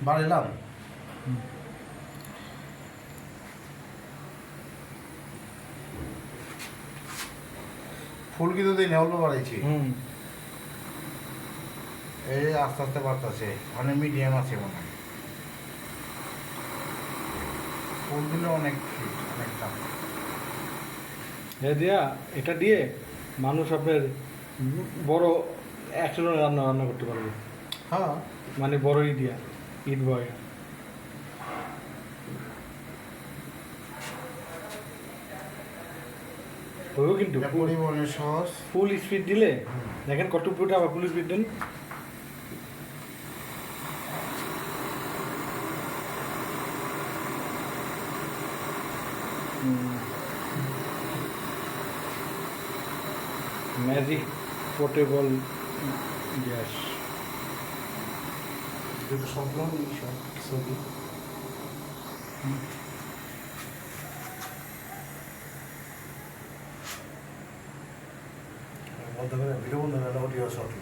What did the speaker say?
বাড়াইলাম। ফুল কিন্তু দিই না, অল্প বাড়াইছি। এই আস্তে আস্তে বাড়তেছে, মানে মিডিয়াম আছে মনে হয়। ফুল দিলে অনেক দাম। এটা দিয়ে মানুষ আপনার বড় একশো রান্না করতে পারবে। হ্যাঁ, মানে বড় দিয়া ইট বয় হইব কিন্তু পরিবহনের সহজ। ফুল স্পিড দিলে দেখেন কত ফুট আবার ফুল স্পিড দেন। ম্যাজিক পোর্টেবল গ্যাস যেটা স্বপ্ন ছবি বন্ধ করে ভিডিও বন্ধ করে অডিও শর্ট